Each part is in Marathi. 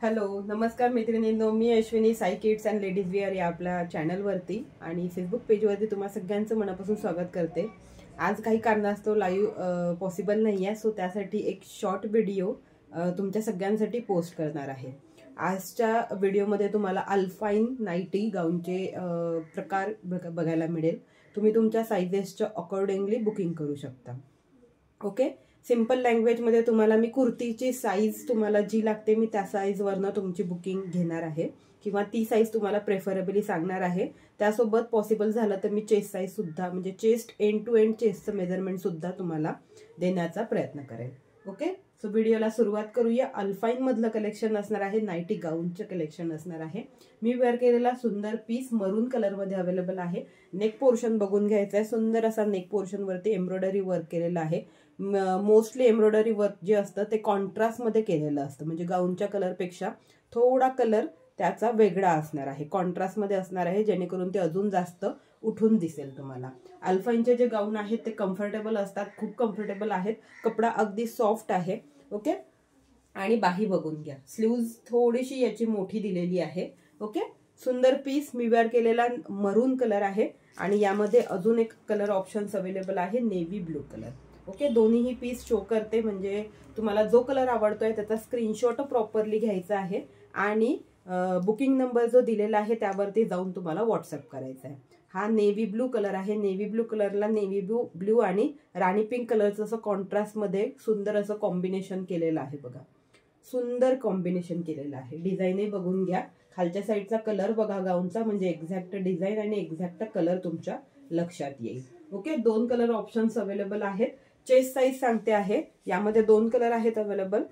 हॅलो नमस्कार मैत्रिणींनो, मी Ashwini Sai kids and ladies wear या आपल्या चॅनलवरती आणि फेसबुक पेजवरती तुम्हा सगळ्यांचं मनापासून स्वागत करते। आज काही कारणास्तव लाईव्ह पॉसिबल नाही आहे, सो त्यासाठी एक शॉर्ट व्हिडिओ तुमच्या सगळ्यांसाठी पोस्ट करणार आहे। आजच्या व्हिडिओमध्ये तुम्हाला अल्पाइन नाइटी गाऊनचे प्रकार बघायला मिळेल। तुम्ही तुमच्या साइजेसच्या अकॉर्डिंगली बुकिंग करू शकता। ओके, सिंपल लँग्वेज मध्ये तुम्हाला मी कुर्तीची साईज तुम्हाला जी लागते मी त्या साईज वरनं तुमची बुकिंग घेणार आहे किंवा ती साईज तुम्हाला प्रेफरेबली सांगणार आहे। त्यासोबत पॉसिबल झालं तर मी चेस्ट साईज सुद्धा म्हणजे चेस्ट एंड टू एंड चेस्टचं मेजरमेंट सुद्धा तुम्हाला देण्याचा प्रयत्न करेल। ओके, सो व्हिडिओला सुरुवात करूया। अल्पाइन मधलं कलेक्शन असणार आहे, नाइटी गाऊनचं कलेक्शन असणार आहे। मी वेअर केलेला सुंदर पीस मरून कलर मध्ये अवेलेबल आहे। नेक पोर्शन बघून घ्यायचा आहे। सुंदर असा नेक पोर्शन वरती एम्ब्रॉयडरी वर्क केलेला आहे। मोस्टली एम्ब्रॉयडरी वर्क जे असतं ते कॉन्ट्रास्ट मध्ये केलेलं असतं, म्हणजे गाऊनच्या कलर पेक्षा थोडा कलर त्याचा वेगळा असणार आहे, कॉन्ट्रास्ट मध्ये असणार आहे, जेणेकरून ते अजून जास्त उठून दिसेल तुम्हाला। अल्पाइनचे जे गाऊन आहेत ते कम्फर्टेबल असतात, खूप कम्फर्टेबल आहेत, कपडा अगदी सॉफ्ट आहे। ओके, आणि बाही बघून घ्या, स्लीव्ज थोडीशी याची मोठी दिलेली आहे। ओके, सुंदर पीस मी वेअर केलेला मरून कलर आहे आणि यामध्ये अजून एक कलर ऑप्शन्स अवेलेबल आहे, नेव्ही ब्लू कलर। ओके, दोन्हीही पीस शो करते, म्हणजे तुम्हाला जो कलर आवडतोय त्याचा स्क्रीनशॉट प्रॉपरली घ्यायचा आहे आणि बुकिंग नंबर जो दिलेला आहे त्यावरती जाऊन तुम्हाला व्हॉट्सअप करायचा आहे। हा नेव्ही ब्लू कलर आहे। नेव्ही ब्लू कलरला नेव्ही ब्लू आणि राणी पिंक कलरचं असं कॉन्ट्रास्ट मध्ये सुंदर असं कॉम्बिनेशन केलेलं आहे। बघा, सुंदर कॉम्बिनेशन केलेलं आहे। डिझाईनही बघून घ्या, खालच्या साईडचा कलर बघा गाऊनचा, म्हणजे एक्झॅक्ट डिझाईन आणि एक्झॅक्ट कलर तुमच्या लक्षात येईल। ओके, दोन कलर ऑप्शन्स अवेलेबल आहेत। चेस्ट साईज सांगते आहे, यामध्ये दोन कलर आहेत अवेलेबल।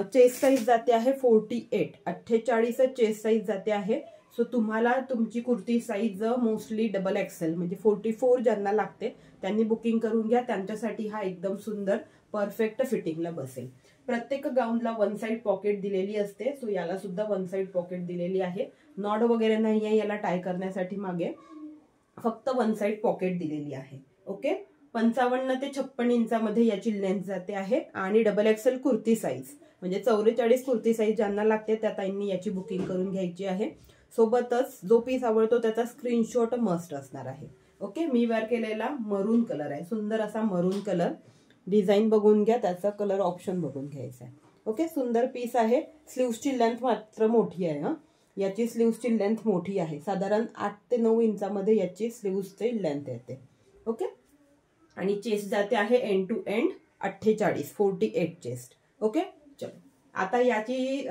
चेस्ट साईज जाते आहे 48 चेस्ट साईज जाते आहे। सो तुम्हाला तुमची kurti size mostly double XL म्हणजे 44 ज्यांना लागते त्यांनी बुकिंग करून घ्या, त्यांच्यासाठी हा एकदम सुंदर परफेक्ट फिटिंगला बसेल। प्रत्येक गाऊनला वन साइड पॉकेट दिलेली असते, सो याला सुद्धा वन साइड पॉकेट दिलेली आहे। नॉट वगैरे नाहीये याला टाय करण्यासाठी, मागे फक्त वन साइड पॉकेट दिलेली आहे। ओके, 55 ते 56 इंचामध्ये याची लेंथ जाते आहे आणि डबल एक्सेल कुर्ती साईज म्हणजे 44 कुर्ती साईज ज्यांना लागते त्या ताईंनी याची बुकिंग करून घ्यायची आहे। सोबतच जो पीस आवडतो त्याचा स्क्रीनशॉट मस्ट असणार आहे। ओके, मी वेअर केलेला मरून कलर आहे, सुंदर असा मरून कलर। डिझाईन बघून घ्या, त्याचा कलर ऑप्शन बघून घ्यायचा आहे। ओके, सुंदर पीस आहे। स्लीव्सची लेंथ मात्र मोठी आहे, याची स्लीव्सची लेंथ मोठी आहे, साधारण 8 ते 9 इंचामध्ये याची स्लीव्सची लेंथ येते। ओके, आणि चेस्ट जाते आहे end to end 48 chest. Okay, चलो आता याची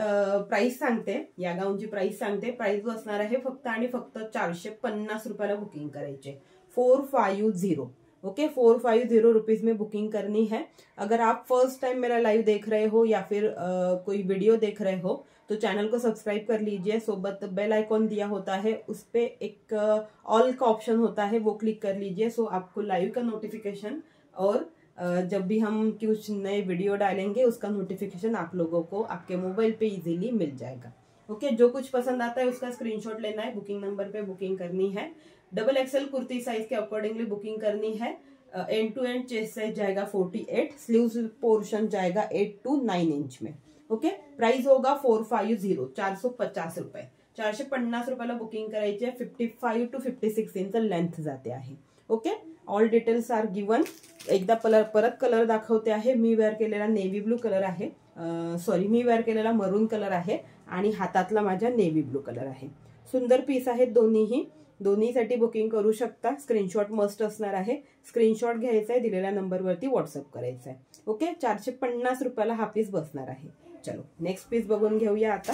प्राइस सांगते, या गाऊनची प्राइस सांगते। प्राइस असणार आहे फक्त आणि फक्त 450 रुपयाला बुकिंग करायचे, 450। ओके, 450 रुपीज में बुकिंग करनी है। अगर आप फर्स्ट टाइम मेरा लाइव देख रहे हो या फिर कोई वीडियो देख रहे हो तो चैनल को सब्सक्राइब कर लीजिए। सोबत बेल आइकॉन दिया होता है, उस पे एक ऑल का ऑप्शन होता है, वो क्लिक कर लीजिए। सो आपको लाइव का नोटिफिकेशन और जब भी हम कुछ नए वीडियो डालेंगे उसका नोटिफिकेशन आप लोगों को आपके मोबाइल पे इजीली मिल जाएगा। ओके, जो कुछ पसंद आता है उसका स्क्रीनशॉट लेना है, बुकिंग नंबर पे बुकिंग करनी है। डबल एक्सेल कुर्ती साइज के अकॉर्डिंगली बुकिंग करनी है। End to end chest size जाएगा 48, स्लीव्स पोर्शन जाएगा 8 to 9 इंच में। ओके, प्राइस होगा 450, 450 रुपये। 450 रुपयाला बुकिंग करायची आहे। 55 to 56 इंच लेंथ जाते आहे। Okay, all details are given. एकदा परत कलर दाखवते आहे। मी वेअर केलेला नेव्ही ब्लू कलर आहे, मी वेअर केलेला मरून कलर आहे आणि हातातला माझ्या नेव्ही ब्लू कलर आहे। सुंदर पीस आहेत दोन्हीसाठी बुकिंग करू शकता। स्क्रीनशॉट मस्ट असणार आहे, स्क्रीनशॉट घ्यायचा आहे, दिलेल्या नंबरवरती व्हॉट्सअप करायचा आहे। ओके, 450 रुपयाला हा पीस बसणार आहे। चलो नेक्स्ट पीस बघून घेऊया आता।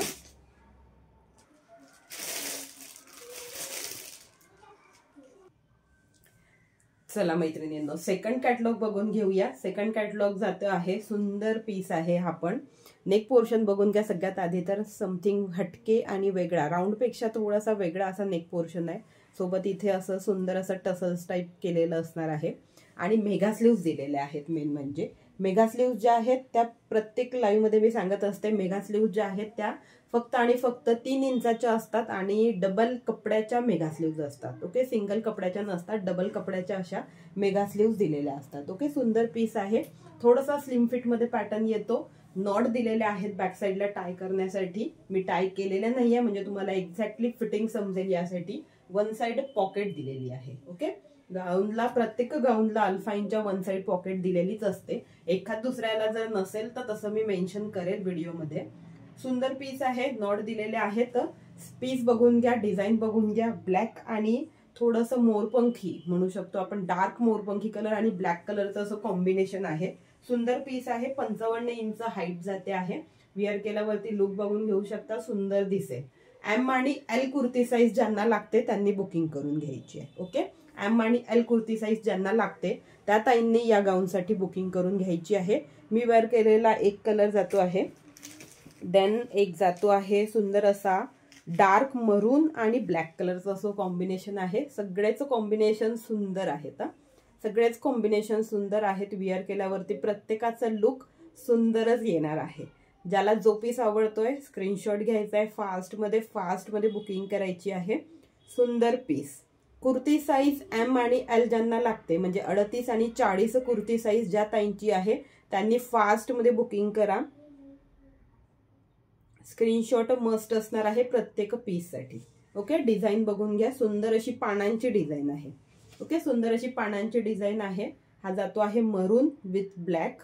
चला मैत्रिणींनो, सेकंड कॅटलॉग बघून घेऊया। सेकंड कॅटलॉग जातं आहे, सुंदर पीस आहे हा पण। नेक पोर्शन बघून घ्या, सगळ्यात आधी तर समथिंग हटके आणि वेगळा, राऊंड पेक्षा थोडासा वेगळा असा नेक पोर्शन आहे। सोबत इथे असं सुंदर असं टसल्स टाईप केलेलं असणार आहे आणि मेगा स्लीव्स दिलेले आहेत। मेन म्हणजे मेगा स्लीव्स ज्या आहेत त्या प्रत्येक लाईव्ह मध्ये मी सांगत असते, मेगा स्लीव्स ज्या आहेत त्या फक्त आणि फक्त 3 इंचाच्या असतात आणि डबल कपड्याच्या मेगा स्लीव्स असतात। ओके, सिंगल कपड्याच्या नसतात, डबल कपड्याच्या अशा मेगा स्लीव्स दिलेल्या असतात। ओके, सुंदर पीस आहे, थोडासा स्लिम फिट मध्ये पॅटर्न येतो, नॉट दिलेले आहेत बॅक साईडला टाय करण्यासाठी. मी टाय केलेल्या नाहीये म्हणजे तुम्हाला एक्झॅक्टली फिटिंग समजेल यासाठी. वन साइड पॉकेट दिलेली आहे. ओके, गाऊनला प्रत्येक गाऊनला अल्फाइनच्या वन साइड पॉकेट दिलेलीच असते. एखाद दुसऱ्याला जर नसेल तर तसं मी मेन्शन करेल व्हिडिओमध्ये. सुंदर पीस आहे, नॉट दिलेले आहेत. पीस बघून घ्या, डिझाईन बघून घ्या. ब्लॅक आणि थोडंसं मोरपंखी म्हणू शकतो आपण, डार्क मोरपंखी कलर आणि ब्लॅक कलरचं असं कॉम्बिनेशन आहे. सुंदर पीस आहे. 55 इंच हाईट जाते आहे. विअर केल्यावरती लुक बघून घेऊ शकता, सुंदर दिसेल. एम आणि एल कुर्ती साईज ज्यांना लागते त्यांनी बुकिंग करून घ्यायची आहे. ओके, एम आणि एल कुर्ती साईज ज्यांना लागते त्या ताईंनी या गाऊनसाठी बुकिंग करून घ्यायची आहे. मी वेअर केलेला एक कलर जातो आहे. देन एक जातो आहे सुंदर असा डार्क मरून आणि ब्लॅक कलरचं असं कॉम्बिनेशन आहे. सगळेच कॉम्बिनेशन सुंदर आहेत. सगळेच कॉम्बिनेशन सुंदर आहेत. विअर केल्यावरती प्रत्येकाचा लुक सुंदरच येणार आहे. ज्याला जो पीस आवडतोय स्क्रीनशॉट घ्यायचा आहे. फास्टमध्ये बुकिंग करायची आहे. सुंदर पीस. कुर्ती साईज एम आणि एल ज्यांना लागते म्हणजे 38 आणि 40 कुर्ती साईज ज्या ताईंची आहे त्यांनी फास्टमध्ये बुकिंग करा. स्क्रीनशॉट मस्ट असणार आहे प्रत्येक पीससाठी. ओके, डिझाईन बघून घ्या. सुंदर अशी पानांची डिझाईन आहे. ओके, सुंदर अशी पानांची डिझाईन आहे. हा जातो आहे मरून विथ ब्लॅक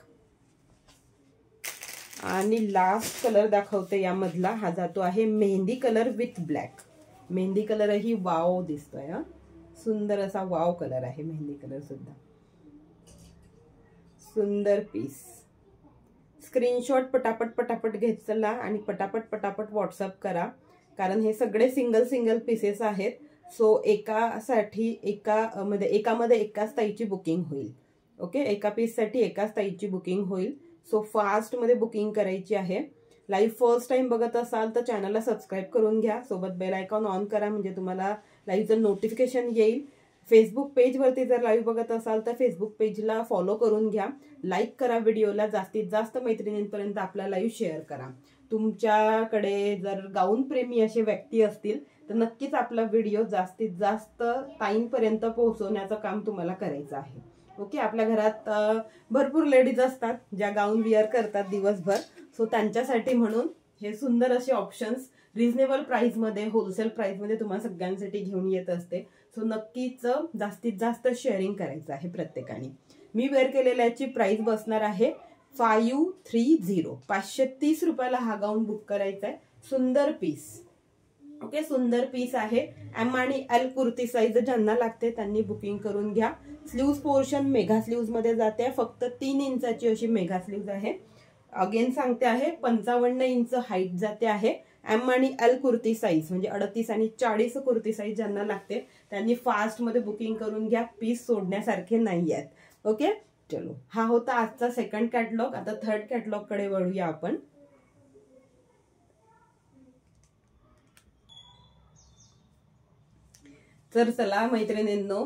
आणि लास्ट कलर दाखवते यामधला. हा जातो आहे mehndi colour with black. Mehndi colour he wow दिसतोय. सुंदर असा वाव कलर आहे मेहंदी कलर सुद्धा. सुंदर पीस. स्क्रीनशॉट पटापट घेत चला आणि पटापट व्हॉट्सअप करा, कारण हे सगळे सिंगल पीसेस आहेत. सो एकामध्ये एकाच ताईची बुकिंग होईल. ओके, एका पीससाठी एकाच ताईची बुकिंग होईल. सो फास्टमध्ये बुकिंग करायची आहे. लाईव्ह फर्स्ट टाइम बघत असाल तर चॅनलला सबस्क्राईब करून घ्या. सोबत बेल आयकॉन ऑन करा म्हणजे तुम्हाला लाईव्हचं नोटिफिकेशन येईल. फेसबुक पेजवरती जर लाईव्ह बघत असाल तर फेसबुक पेजला फॉलो करून घ्या. लाईक करा व्हिडिओला. जास्तीत जास्त मैत्रिणींपर्यंत आपला लाईव्ह शेअर करा. तुमच्याकडे जर गाऊन प्रेमी असे व्यक्ती असतील तर नक्कीच आपला व्हिडिओ जास्तीत जास्त ताईंपर्यंत पोहोचवण्याचं काम तुम्हाला करायचं आहे. ओके, आपल्या घरात भरपूर लेडीज असतात ज्या गाऊन विअर करतात दिवसभर. सो त्यांच्यासाठी म्हणून हे सुंदर असे ऑप्शन्स रिझनेबल प्राइसमध्ये, होलसेल प्राइसमध्ये तुम्हाला सगळ्यांसाठी घेऊन येत असते. सो नक्कीच जास्तीत जास्त शेअरिंग करायचं आहे प्रत्येकाने. मी वेअर केलेल्याची प्राइस बसणार आहे 530. 530 रुपयाला हा गाऊन बुक करायचा आहे. सुंदर पीस. ओके, सुंदर पीस आहे. एम आणि एल कुर्ती साईज ज्यांना लागते त्यांनी बुकिंग करून घ्या. स्लीव्ज पोर्शन मेगा स्लीव्ज मध्ये जाते. फक्त 3 इंचाची अशी मेगा स्लीव्ज आहे. अगेन सांगते आहे 55 इंच हाईट जाते आहे. एम आणि एल कुर्ती साईज म्हणजे 38 आणि 40 कुर्ती साईज ज्यांना लागते त्यांनी फास्टमध्ये बुकिंग करून घ्या. पीस सोडण्यासारखे नाही आहेत. ओके, चलो, हा होता आजचा सेकंड कॅटलॉग. आता थर्ड कॅटलॉग कडे वळूया आपण. तर चला मैत्रिणींनो,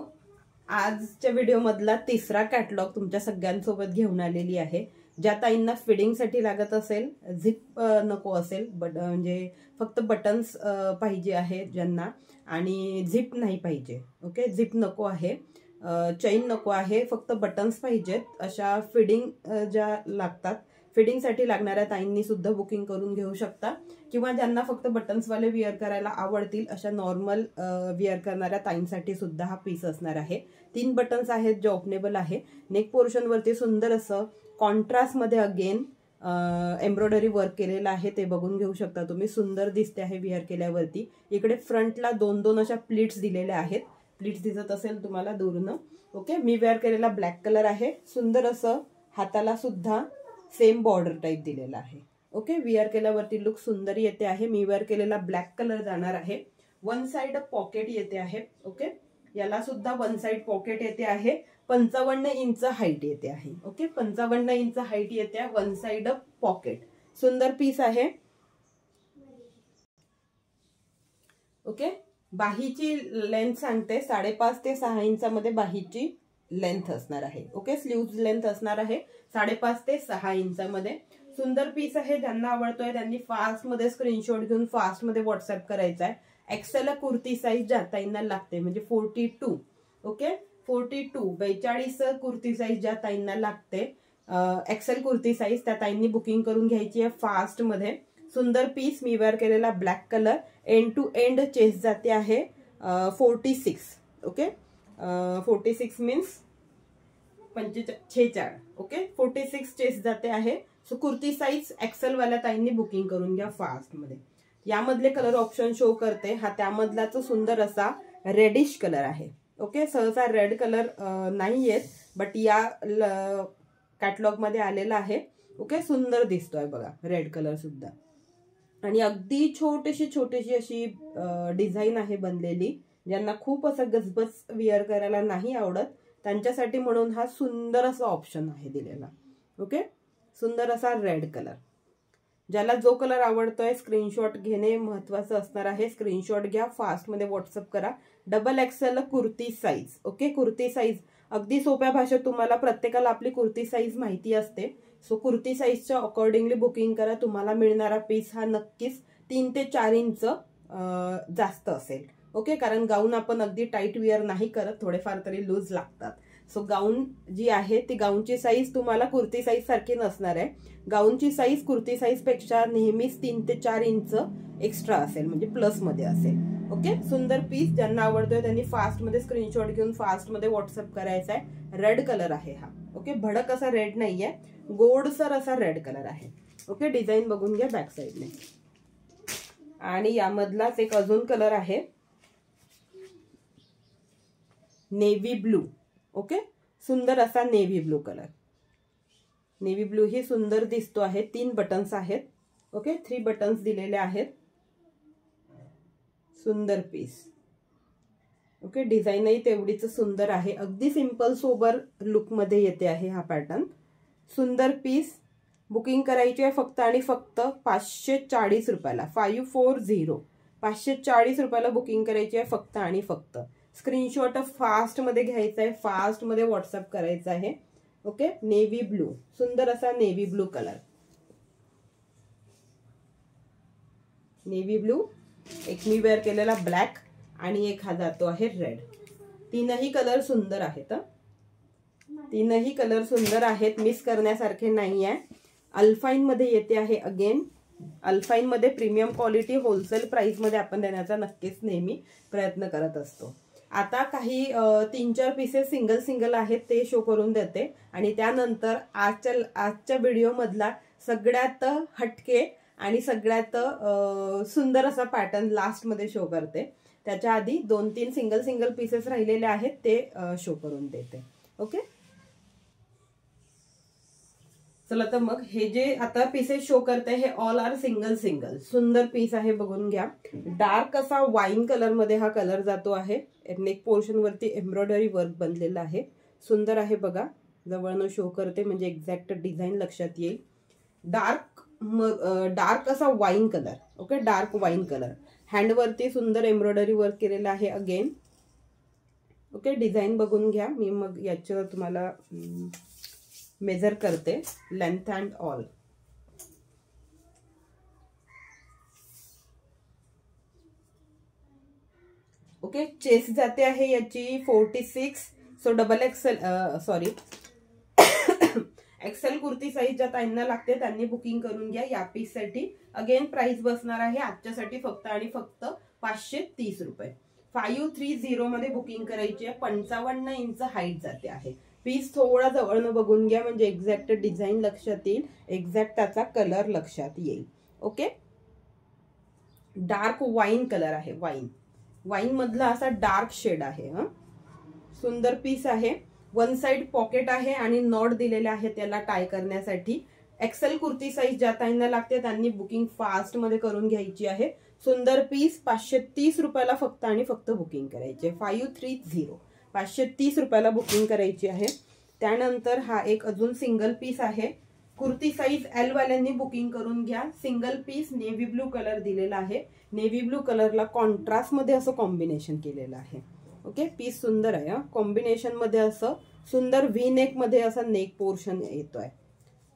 आजच्या व्हिडिओ मधला तिसरा कॅटलॉग तुमच्या सगळ्यांसोबत घेऊन आलेली आहे. ज्या ताईंना फिडिंगसाठी लागत असेल, झिप नको असेल, म्हणजे फक्त बटन्स पाहिजे आहे ज्यांना आणि झिप नाही पाहिजे. ओके, झिप नको आहे, चैन नको आहे, फक्त बटन्स पाहिजेत, अशा फिडिंग ज्या लागतात फिडिंगसाठी लागणाऱ्या ताईंनी सुद्धा बुकिंग करून घेऊ शकता. किंवा ज्यांना फक्त बटन्सवाले विअर करायला आवडतील अशा नॉर्मल विअर करणाऱ्या ताईंसाठी सुद्धा हा पीस असणार आहे. 3 बटन्स आहेत जे ओपनेबल आहे. नेक पोर्शन वरती सुंदर असं कॉन्ट्रास्ट मध्ये अगेन एम्ब्रॉयडरी वर्क केलेलं आहे. ते बघून घेऊ शकता तुम्ही. सुंदर दिसते आहे विअर केल्यावरती. इकडे फ्रंटला 2-2 अशा प्लीट्स दिलेल्या आहेत. प्लीट्स दिसत असेल तुम्हाला दूरनं. ओके, मी वेअर केलेला ब्लॅक कलर आहे. सुंदर असं हाताला सुद्धा सेम बॉर्डर टाइप दिलेला आहे. ओके, विअर केल्यावरती लुक सुंदर येते आहे. मी वेअर केलेला ब्लॅक कलर जाणार आहे. वन साइड पॉकेट येते आहे. ओके, याला सुद्धा वन साइड पॉकेट येते आहे. 55 इंच हाईट येते आहे. ओके, 55 इंच हाईट येते. One side pocket. सुंदर पीस आहे. ओके, बाहीची लेंथ सांगते 5.5 ते 6 इंचामध्ये बाहीची लेंथ असणार आहे. ओके, स्लीव्ज लेंथ असणार आहे 5.5 ते 6 इंचामध्ये. सुंदर पीस आहे. ज्यांना आवडतोय त्यांनी फास्ट मध्ये स्क्रीनशॉट घेऊन फास्ट मध्ये व्हॉट्सअप करायचा आहे. एक्सेल कुर्ती साईज ज्या ताईंना लागते म्हणजे 42. ओके, 42 42 कुर्ती साईज ज्या ताईंना लागते एक्सेल कुर्ती साईज त्या ताईंनी बुकिंग करून घ्यायची आहे फास्ट मध्ये. सुंदर पीस मी वेअर केलेला black colour, end to end chest जाते आहे 46. Okay 46 means 46. ओके 46 चेस्ट जाते आहे. सो कुर्ती साईज एक्सेल वाल्या ताईंनी बुकिंग करून घ्या फास्ट मध्ये. यामधले कलर ऑप्शन शो करते. हा त्यामधलाच सुंदर असा रेडिश कलर आहे. ओके सहसा रेड कलर नाही येत, बट या कॅटलॉग मध्ये आलेला आहे. ओके सुंदर दिसतोय बघा रेड कलर सुद्धा. आणि अगदी छोटीशी अशी डिझाईन आहे बनलेली. ज्यांना खूप असं गजबज वेअर करायला नाही आवडत त्यांच्यासाठी म्हणून हा सुंदर असा ऑप्शन आहे दिलेला. ओके सुंदर असा रेड कलर. ज्याला जो कलर आवडतोय स्क्रीनशॉट घेणे महत्वाचं असणार आहे. स्क्रीनशॉट घ्या, फास्ट मध्ये व्हॉट्सअप करा. डबल एक्सेल कुर्ती साईज. ओके कुर्ती साईज अगदी सोप्या भाषेत तुम्हाला प्रत्येकाला आपली कुर्ती साईज माहिती असते. सो कुर्ती साईजच्या अकॉर्डिंगली बुकिंग करा. तुम्हाला मिळणारा पीस हा नक्कीच 3 ते 4 इंच जास्त असेल. ओके कारण गाऊन आपण अगदी टाईट वेअर नाही करत, थोडेफार तरी लूज लागतात. सो गाऊन जी आहे ती गाऊनची साईज तुम्हाला कुर्ती साईज सारखी नसणार आहे. गाऊनची साईज कुर्ती साईज पेक्षा नेहमीच 3 ते 4 इंच एक्स्ट्रा असेल, म्हणजे प्लस मध्ये असेल. ओके सुंदर पीस. ज्यांना आवडतोय त्यांनी फास्ट मध्ये स्क्रीनशॉट घेऊन फास्ट मध्ये व्हॉट्सअप करायचा आहे. रेड कलर आहे हा. ओके भडक असा रेड नाहीये, गोडसर असा रेड कलर आहे. ओके डिझाईन बघून घ्या बॅक साईडने. आणि यामधलाच एक अजून कलर आहे नेव्ही ब्लू. ओके सुंदर असा navy blue colour. Navy blue ही सुंदर दिसतो आहे. 3 बटन्स आहेत. ओके 3 बटन्स दिलेले आहेत. सुंदर पीस. ओके डिझाईनही तेवढीच सुंदर आहे. अगदी सिंपल सोबर लुक मध्ये येते आहे हा पॅटर्न. सुंदर पीस. बुकिंग करायची आहे फक्त आणि फक्त 540 रुपयाला. 540 540 रुपयाला बुकिंग करायची आहे फक्त आणि फक्त. स्क्रीनशॉट फास्ट मध्ये घ्यायचा आहे, फास्ट मध्ये व्हॉट्सअप करायचा आहे. ओके नेव्ही ब्लू सुंदर असा navy blue colour. Navy blue. एक मी वेअर केलेला ब्लॅक आणि एक हा जातो आहे रेड. तीनही कलर सुंदर आहेत. तीनही कलर सुंदर आहेत, मिस करण्यासारखे नाही आहे. अल्फाईन मध्ये येते आहे. अगेन अल्फाईन मध्ये प्रीमियम क्वालिटी होलसेल प्राइस मध्ये आपण देण्याचा नक्कीच नेहमी प्रयत्न करत असतो. आता काही 3-4 पीसेस सिंगल आहेत ते शो करून देते आणि त्यानंतर आजच्या व्हिडिओ मधला सगळ्यात हटके आणि सगळ्यात सुंदर असा पॅटर्न लास्ट मध्ये शो करते. त्याच्या आधी 2-3 सिंगल पीसेस राहिलेले आहेत ते शो करून देते. ओके चला तर मग हे जे आता पीसेस शो करते हे ऑल आर सिंगल सुंदर पीस आहे. बघून घ्या. डार्क असा वाईन कलर मध्ये हा कलर जातो आहे. नेक पोर्शन वरती एम्ब्रॉयडरी वर्क बनलेला आहे. सुंदर आहे बघा. जवळनं शो करते म्हणजे एक्झॅक्ट डिझाईन लक्षात येईल. डार्क असा wine colour. Okay dark wine colour. Hand वरती सुंदर एम्ब्रॉयडरी वर्क केलेला आहे अगेन. ओके डिझाईन बघून घ्या. मी मग याच्यावर तुम्हाला मेजर करते length and all. Okay chest जाते आहे याची 46. सो डबल एक्सेल एक्सेल कुर्ती साईज ज्या ताईंना लागते त्यांनी बुकिंग करून घ्या या पीस साठी. अगेन प्राइस बसणार आहे आजच्यासाठी फक्त आणि फक्त 530 रुपये. 530 मध्ये बुकिंग करायची आहे. 55 इंच हाईट जाते आहे. पीस थोडा जवळनं बघून घ्या म्हणजे एक्झॅक्ट डिझाईन लक्षात येईल, एक्झॅक्ट त्याचा कलर लक्षात येईल. ओके डार्क वाईन कलर आहे. वाईन मधला असा डार्क शेड आहे. सुंदर पीस आहे. वन साइड पॉकेट आहे आणि नॉट दिलेले आहे त्याला टाय करण्यासाठी. एक्सेल कुर्ती साईज ज्या ताईंना लागते त्यांनी बुकिंग फास्ट मध्ये करून घ्यायची आहे. सुंदर पीस 530 रुपयाला फक्त आणि फक्त बुकिंग करायची. 530 रुपयाला बुकिंग करायची आहे. त्यानंतर हा एक अजून सिंगल पीस आहे. कुर्ती साईज एल वाल्यांनी बुकिंग करून घ्या. Single piece navy blue colour दिलेला आहे. नेव्ही ब्लू कलरला कॉन्ट्रास्ट मध्ये असं कॉम्बिनेशन केलेलं आहे. ओके पीस सुंदर आहे. कॉम्बिनेशन मध्ये असं सुंदर व्ही नेक मध्ये असा नेक पोर्शन येतोय.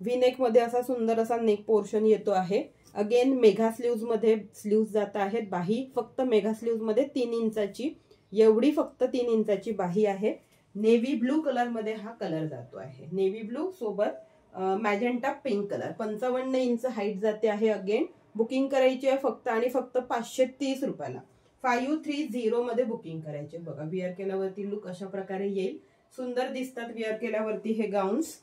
व्ही नेक मध्ये असा सुंदर असा नेक पोर्शन येतो आहे. अगेन मेगा स्लीव्ज मध्ये स्लीव्ज जात आहेत. बाही फक्त मेगा स्लीव्ज मध्ये 3 इंचाची एवढी फक्त 3 इंचाची बाही आहे. नेव्ही ब्लू कलर मध्ये हा कलर जातो आहे. नेव्ही ब्लू सोबत magenta pink colour, 55 inch height जाते आहे. अगेन बुकिंग करायची आहे फक्त आणि फक्त 530 रुपयाला. 530 मध्ये बुकिंग करायचे. बघा विअर केल्यावरती लुक अशा प्रकारे येईल. सुंदर दिसतात विअर केल्यावरती हे गाऊन्स.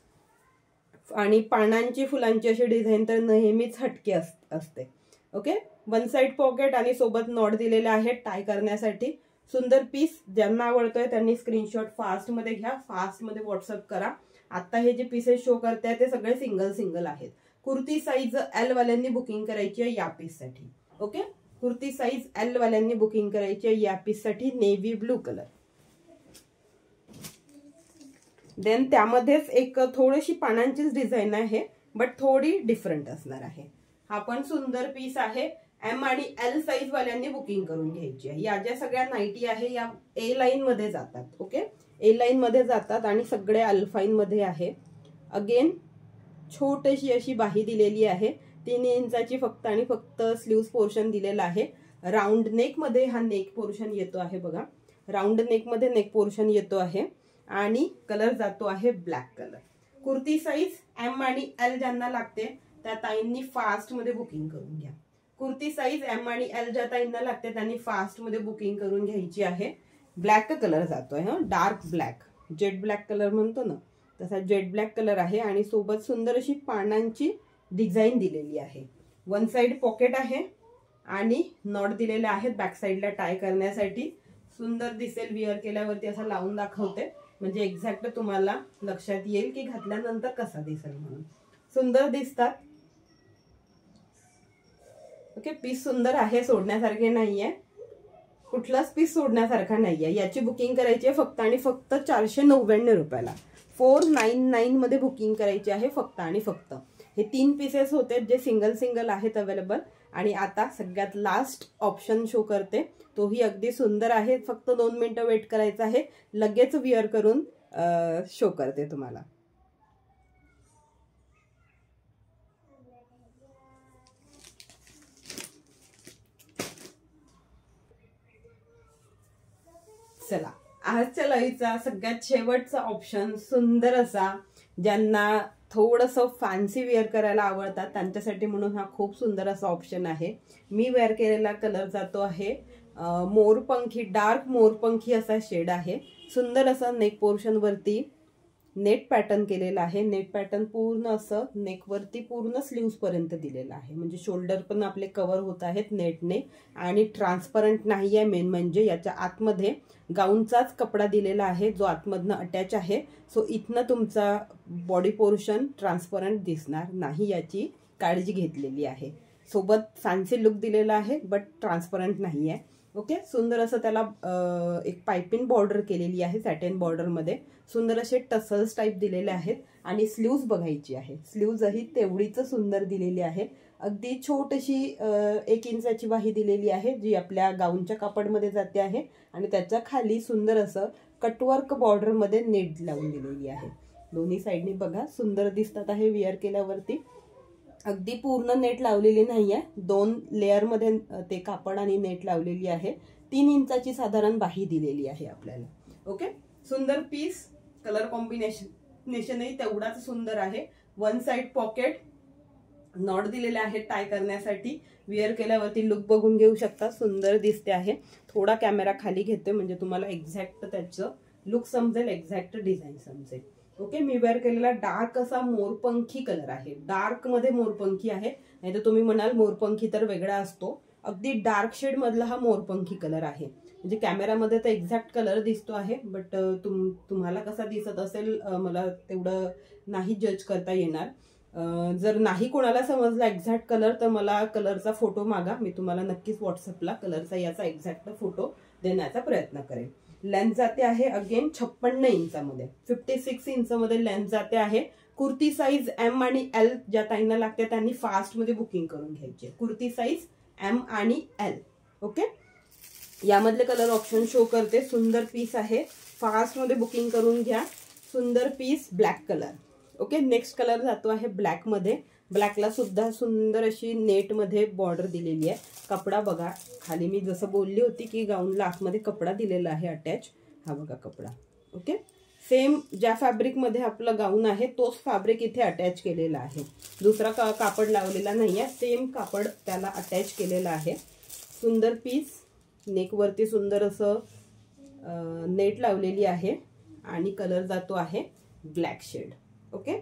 आणि पानांची फुलांची अशी डिझाईन तर नेहमीच हटके असते. ओके, वन साइड पॉकेट आणि सोबत नॉट दिलेले आहेत टाय करण्यासाठी. सुंदर पीस. ज्यांना आवडतोय त्यांनी स्क्रीनशॉट फास्ट मध्ये घ्या, फास्ट मध्ये व्हॉट्सअप करा. आता हे जे पीसेस शो करताय ते सगळे सिंगल सिंगल आहेत. कुर्ती साईज एल वाल्यांनी बुकिंग करायची आहे या पीस साठी. ओके, कुर्ती साईज एल वाल्यांनी बुकिंग करायची आहे या पीस साठी. Navy blue colour. देन त्यामध्येच एक थोडीशी पानांचीच डिझाईन आहे बट थोडी डिफरंट असणार आहे. हा पण सुंदर पीस आहे. एम आणि एल साईज वाल्यांनी बुकिंग करून घ्यायची आहे. या ज्या सगळ्या नाईटी आहे या ए लाईन मध्ये जातात. ओके, ए लाईन मध्ये जातात आणि सगळे अल्फाईन मध्ये आहे. अगेन छोटीशी अशी बाही दिलेली आहे. 3 इंचाची फक्त आणि फक्त स्लीव्स पोर्शन दिलेला आहे. राऊंड नेक मध्ये हा नेक पोर्शन येतो आहे. बघा राऊंड नेक मध्ये नेक पोर्शन येतो आहे आणि कलर जातो आहे ब्लॅक कलर. कुर्ती साईज एम आणि एल ज्यांना लागते त्या ताईंनी फास्ट मध्ये बुकिंग करून घ्या. कुर्ती साईज एम आणि एल ज्या ताईंना लागते त्यांनी फास्ट मध्ये बुकिंग करून घ्यायची आहे. ब्लॅक कलर जातोय. Dark black, jet black colour म्हणतो ना तसा जेट ब्लॅक कलर आहे आणि सोबत सुंदर अशी पानांची डिझाईन दिलेली आहे. वन साइड पॉकेट आहे आणि नॉट दिलेले आहेत बॅक साईडला टाय करण्यासाठी. सुंदर दिसेल विअर केल्यावरती. असं लावून दाखवते म्हणजे एक्झॅक्ट तुम्हाला लक्षात येईल की घातल्यानंतर कसा दिसेल म्हणून. सुंदर दिसतात. ओके, पीस सुंदर आहे, सोडण्यासारखे नाहीये. कुठलाच पीस सोडण्यासारखा नाहीये. याची बुकिंग करायची आहे फक्त आणि फक्त 499 रुपयाला. 499 मध्ये बुकिंग करायची आहे फक्त आणि फक्त. हे 3 पीसेस होते जे सिंगल सिंगल आहेत अवेलेबल. आणि आता सगळ्यात लास्ट ऑप्शन शो करते. तोही अगदी सुंदर आहे. फक्त 2 मिनिटं वेट करायचं आहे. लगेच विअर करून शो करते तुम्हाला. चला, आजच्या लाईव्हचा सगळ्यात शेवटचा ऑप्शन सुंदर असा, ज्यांना थोडंसं फॅन्सी वेअर करायला आवडतात त्यांच्यासाठी म्हणून हा खूप सुंदर असा ऑप्शन आहे. मी वेअर केलेला कलर जातो आहे मोरपंखी, डार्क मोरपंखी असा शेड आहे. सुंदर असा नेक पोर्शन वरती नेट पॅटर्न केलेला आहे. नेट पॅटर्न पूर्ण असं नेकवरती पूर्ण स्लीव्स पर्यंत दिलेला आहे. म्हणजे शोल्डर पण आपले कव्हर होत आहेत नेटने आणि ट्रान्सपरंट नाही आहे. मेन म्हणजे याच्या आतमध्ये गाऊनचाच कपडा दिलेला आहे जो आतमधनं अटॅच आहे. सो इथनं तुमचा बॉडी पोर्शन ट्रान्सपरंट दिसणार नाही याची काळजी घेतलेली आहे. सोबत फॅन्सी लुक दिलेला आहे बट ट्रान्सपरंट नाही आहे. ओके, सुंदर असं त्याला एक पाइपिंग बॉर्डर केलेली आहे सॅटिन बॉर्डर मध्ये. सुंदर असे टसल्स टाइप दिलेले आहेत आणि स्लीव्स बघायची आहे. स्लीव्स ही तेवढीच सुंदर दिलेली आहे. अगदी छोटीशी 1 इंचाची बाही दिलेली आहे जी आपल्या गाऊनच्या कापडमध्ये जाते आहे आणि त्याच्या खाली सुंदर असं कटवर्क बॉर्डर मध्ये नेट लावून दिलेली आहे. दोन्ही साइडनी बघा सुंदर दिसतात आहे विअर केल्यावरती. अगदी पूर्ण नेट लावलेली नाहीये. 2 लेअर मध्ये ते कापड आणि नेट लावलेली आहे. 3 इंचाची साधारण बाही दिलेली आहे आपल्याला. ओके, सुंदर पीस. कलर कॉम्बिनेशनही तेवढाच सुंदर आहे. वन साइड पॉकेट, नॉट दिलेले आहे टाय करण्यासाठी. वेअर केल्यावरती लुक बघून घेऊ शकता. सुंदर दिसते आहे. थोडा कॅमेरा खाली घेते म्हणजे तुम्हाला एक्झॅक्ट त्याचं लुक समजेल, एक्झॅक्ट डिझाईन समजेल. ओके, मी वेअर केलेला डार्क असा मोरपंखी कलर आहे. डार्क मध्ये मोरपंखी आहे. नाही तर तुम्ही म्हणाल मोरपंखी तर वेगळा असतो. अगदी डार्क शेड मधला हा मोरपंखी कलर आहे. म्हणजे कॅमेरामध्ये तर एक्झॅक्ट कलर दिसतो आहे बट तुम्हाला कसा दिसत असेल मला तेवढं नाही जज करता येणार. जर नाही कोणाला समजला एक्झॅक्ट कलर तर मला कलरचा फोटो मागा. मी तुम्हाला नक्कीच व्हॉट्सअपला कलरचा याचा एक्झॅक्ट फोटो देण्याचा प्रयत्न करेन. लेंथ जाते आहे अगेन 56 इंचामध्ये. 56 इंचमध्ये लेंथ जाते आहे. कुर्ती साईज एम आणि एल ज्या ताईंना लागते त्यांनी फास्ट मध्ये बुकिंग करून घ्यायची. कुर्ती साईज एम आणि एल. ओके, यामधले कलर ऑप्शन शो करते. सुंदर पीस आहे, फास्ट मध्ये बुकिंग करून घ्या. सुंदर piece, black colour. Okay, next colour जातो आहे ब्लॅक मध्ये. ब्लॅकला सुद्धा सुंदर अशी नेट मध्ये बॉर्डर दिलेली आहे. कपडा बघा खाली मी जसं बोलली होती की गाऊनला आतमध्ये कपडा दिलेला आहे अटॅच. हा बघा कपडा. ओके, सेम ज्या फॅब्रिक मध्ये आपलं गाऊन आहे तोच फॅब्रिक इथे अटॅच केलेला आहे, दुसरा कापड लावलेला नाहीये, सेम कापड त्याला अटॅच केलेला आहे। सुंदर पीस, नेक वरती सुंदर असं नेट लावलेली आहे आणि कलर जातो आहे ब्लॅक शेड। ओके,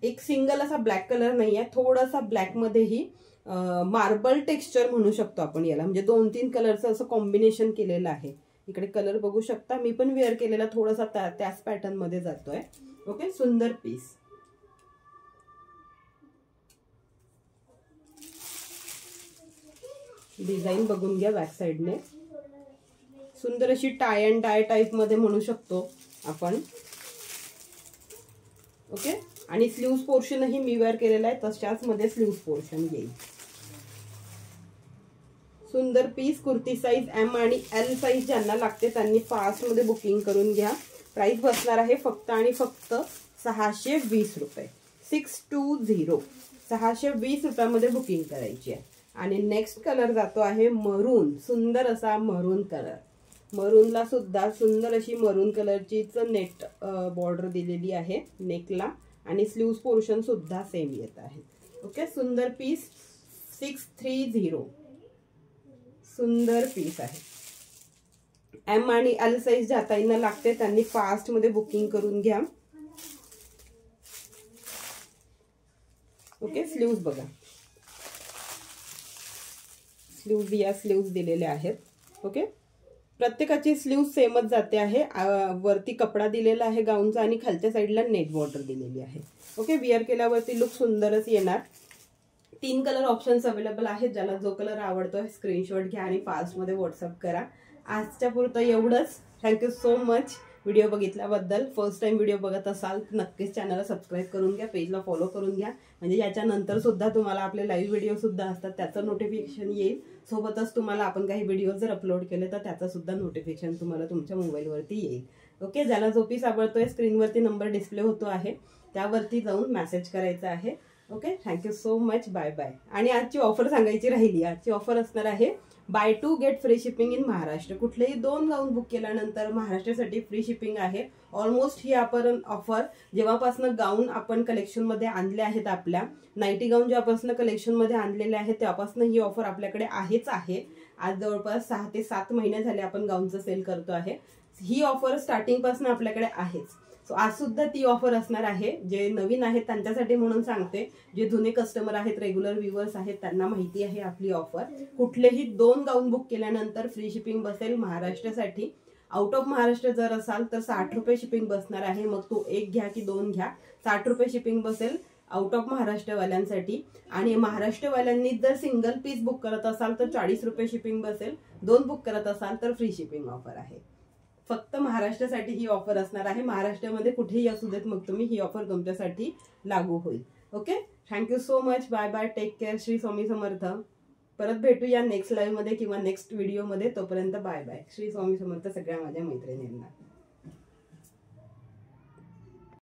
एक सिंगल असा ब्लॅक कलर नाहीये, थोडासा ब्लॅक मध्येही मार्बल टेक्स्चर म्हणू शकतो आपण याला, म्हणजे 2-3 कलरचं असं कॉम्बिनेशन केलेलं आहे। इकडे कलर बघू शकता, मी पण वेअर केलेला थोडासा त्याच पॅटर्न मध्ये जातोय। ओके, सुंदर पीस, डिझाईन बघून घ्या बॅक साइडने, सुंदर अशी टाय अँड डाय टाइप मध्ये म्हणू शकतो आपण। ओके, आणि स्लीव्स पोर्शनही मी वेअर केलेला आहे, तशाच मध्ये स्लीव्स पोर्शन येईल। सुंदर पीस, कुर्ती साइज एम आणि एल साइज ज्यांना लागते त्यांनी फास्ट मध्ये बुकिंग करून घ्या। प्राइस बसणार आहे फक्त आणि फक्त 620 रुपये, 620, 620 रुपयामध्ये बुकिंग करायची आहे। आणि नेक्स्ट कलर जातो आहे मरून, सुंदर असा मरून कलर। मरूनला सुद्धा सुंदर अशी मरून कलरचीच नेट बॉर्डर दिलेली आहे नेकला, आणि स्लीव्स पोर्शन सुद्धा सेम येत आहे। ओके, सुंदर पीस, 630, सुंदर पीस आहे। एम आणि एल साइज ज्या ताईंना लागते त्यांनी फास्ट मध्ये बुकिंग करून घ्या। ओके, स्लीव्स बघा, स्लीव्स या स्लीव्स दिलेले आहेत। ओके, प्रत्येकाची स्लीव्स सेमच जाते आहे, वरती कपडा दिलेला आहे गाऊनचा आणि खालच्या साईडला नेट बॉर्डर दिलेली आहे। ओके, विअर केल्यावरती लुक सुंदरच येणार। 3 कलर ऑप्शन्स अवेलेबल आहेत, ज्याला जो कलर आवडतोय स्क्रीनशॉट घ्या आणि फास्ट मध्ये व्हॉट्सअप करा। आजच्या पुरतं एवढंच, थँक्यू सो मच व्हिडिओ बघितल्याबद्दल। फर्स्ट टाइम व्हिडिओ बघत असाल तर नक्कीच चॅनलला सबस्क्राईब करून घ्या, पेजला फॉलो करून घ्या, म्हणजे याच्यानंतर सुद्धा तुम्हाला आपले लाईव्ह व्हिडिओ सुद्धा असतात त्याचं नोटिफिकेशन येईल। सोबतच तुम्हाला आपण काही व्हिडिओ जर अपलोड केले तर त्याचा सुद्धा नोटिफिकेशन तुम्हाला तुमच्या मोबाईलवरती येईल। ओके, ज्याला जो पीस आवडतोय स्क्रीनवरती नंबर डिस्प्ले होतो आहे त्यावरती जाऊन मेसेज करायचा आहे। Okay, thank you so much, bye bye. आणि आजची ऑफर सांगायची राहिली, आजची ऑफर असणार आहे buy 2 get free shipping in Maharashtra. कुठलेही 2 गाऊन बुक केल्यानंतर महाराष्ट्रासाठी फ्री शिपिंग आहे। ऑलमोस्ट ही आपण ऑफर जेव्हापासून गाऊन आपण कलेक्शन मध्ये आणले आहेत, आपल्या नाईटी गाऊन जेव्हापासून कलेक्शन मध्ये आणलेले आहेत तेव्हापासून ही ऑफर आपल्याकडे आहेच आहे। आज जवळपास 6 ते 7 महिने झाले आपण गाऊनचं सेल करतो आहे। ही ऑफर स्टार्टिंग पासून आपल्याकडे आहेच, सो आज सुद्धा ती ऑफर असणार आहे। जे नवीन आहेत त्यांच्यासाठी म्हणून सांगते, जे जुने कस्टमर आहेत, रेग्युलर व्ह्यूअर्स आहेत, त्यांना माहिती आहे आपली ऑफर। कुठलेही 2 गाऊन बुक केल्यानंतर फ्री शिपिंग बसेल महाराष्ट्रासाठी। आउट ऑफ महाराष्ट्र जर असाल तर 60 रुपये शिपिंग बसणार आहे, मग तो 1 घ्या की 2 घ्या, 60 रुपये शिपिंग बसेल आउट ऑफ महाराष्ट्रवाल्यांसाठी। आणि महाराष्ट्रवाल्यांनी जर सिंगल पीस बुक करत असाल तर 40 रुपये शिपिंग बसेल, 2 बुक करत असाल तर फ्री शिपिंग ऑफर आहे। फक्त महाराष्ट्रासाठी ही ऑफर असणार आहे, महाराष्ट्रामध्ये कुठेही असू देत मग तुम्ही, ही ऑफर तुमच्यासाठी लागू होईल। Okay, thank you so much, bye bye, take care, Shri Swami Samarth. परत भेटूया नेक्स्ट लाईव्ह मध्ये किंवा नेक्स्ट व्हिडिओ मध्ये, तोपर्यंत बाय बाय, श्री स्वामी समर्थ सगळ्या माझ्या मैत्रिणींना।